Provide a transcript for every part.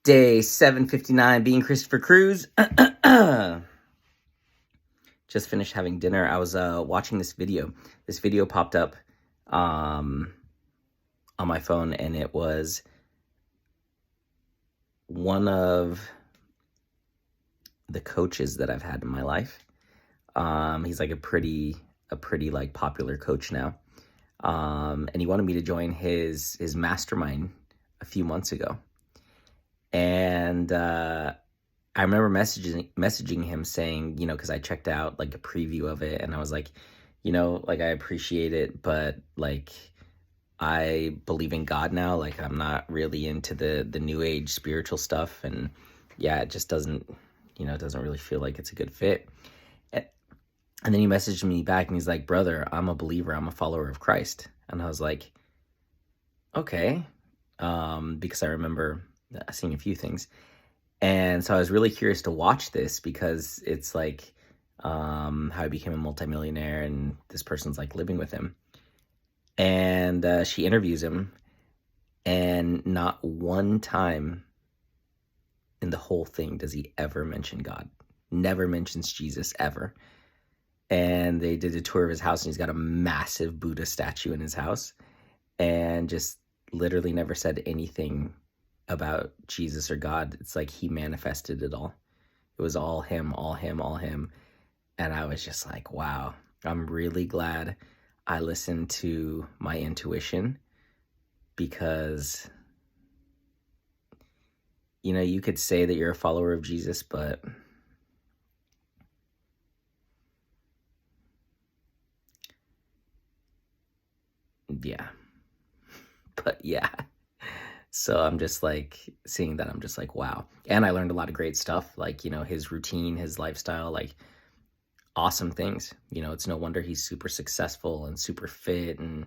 Day 759, being Christopher Cruz. Just finished having dinner. I was watching this video. This video popped up on my phone, and it was one of the coaches that I've had in my life. He's like a pretty like popular coach now. And he wanted me to join his mastermind a few months ago. And I remember messaging him saying, because I checked out like a preview of it, and I was like, like I appreciate it, but like I believe in God now. Like I'm not really into the new age spiritual stuff, and yeah, it just doesn't, it doesn't really feel like it's a good fit. And then he messaged me back, and he's like, "Brother, I'm a believer. I'm a follower of Christ." And I was like, okay, because I remember seeing a few things. And so I was really curious to watch this, because it's like how he became a multimillionaire, and this person's like living with him. And she interviews him, and not one time in the whole thing does he ever mention God. Never mentions Jesus, ever. And they did a tour of his house, and he's got a massive Buddha statue in his house, and just literally never said anything about Jesus or God. It's like he manifested it all. It was all him, all him, all him. And I was just like, wow, I'm really glad I listened to my intuition, because, you could say that you're a follower of Jesus, but yeah. So I'm just like seeing that, I'm just like, wow. And I learned a lot of great stuff, like, his routine, his lifestyle, like awesome things. It's no wonder he's super successful and super fit, and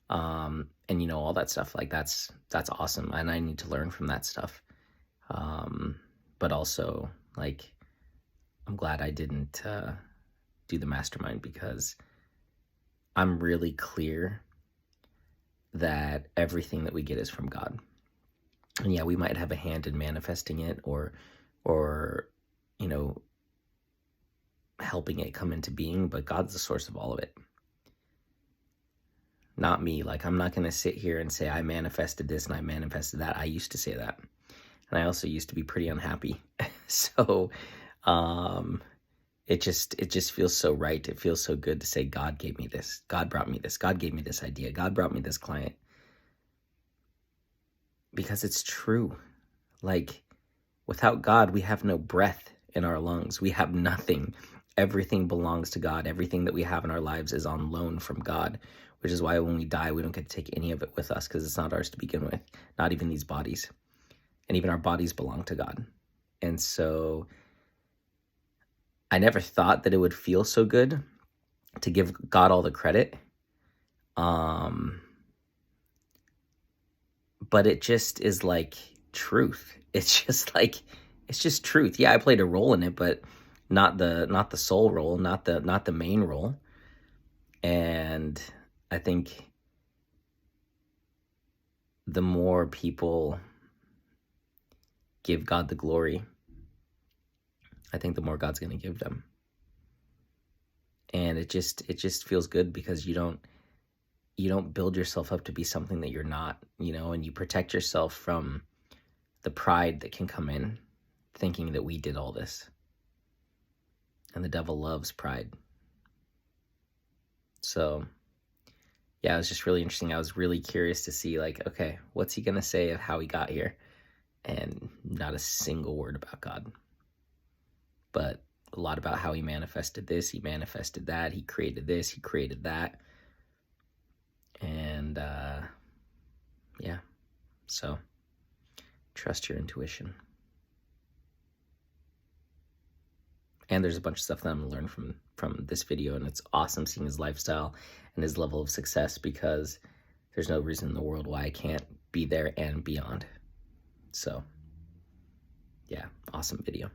all that stuff. Like that's awesome. And I need to learn from that stuff. But also, like, I'm glad I didn't do the mastermind, because I'm really clear that everything that we get is from God. And yeah, we might have a hand in manifesting it, or helping it come into being, but God's the source of all of it. Not me. Like, I'm not going to sit here and say I manifested this and I manifested that. I used to say that. And I also used to be pretty unhappy. So it just feels so right. It feels so good to say, God gave me this. God brought me this. God gave me this idea. God brought me this client. Because it's true. Like, without God, we have no breath in our lungs. We have nothing. Everything belongs to God. Everything that we have in our lives is on loan from God, which is why when we die, we don't get to take any of it with us, because it's not ours to begin with, not even these bodies. And even our bodies belong to God. And so I never thought that it would feel so good to give God all the credit. But it just is like truth. It's just truth. Yeah, I played a role in it, but not the sole role, not the main role. And I think the more people give God the glory, I think the more God's going to give them. And it just feels good, because you don't build yourself up to be something that you're not, and you protect yourself from the pride that can come in, thinking that we did all this. And the devil loves pride. So yeah, it was just really interesting. I was really curious to see, like, okay, what's he going to say of how he got here? And not a single word about God, but a lot about how he manifested this, he manifested that, he created this, he created that. And yeah, so trust your intuition. And there's a bunch of stuff that I'm gonna learn from this video, and it's awesome seeing his lifestyle and his level of success, because there's no reason in the world why I can't be there and beyond. So yeah, awesome video.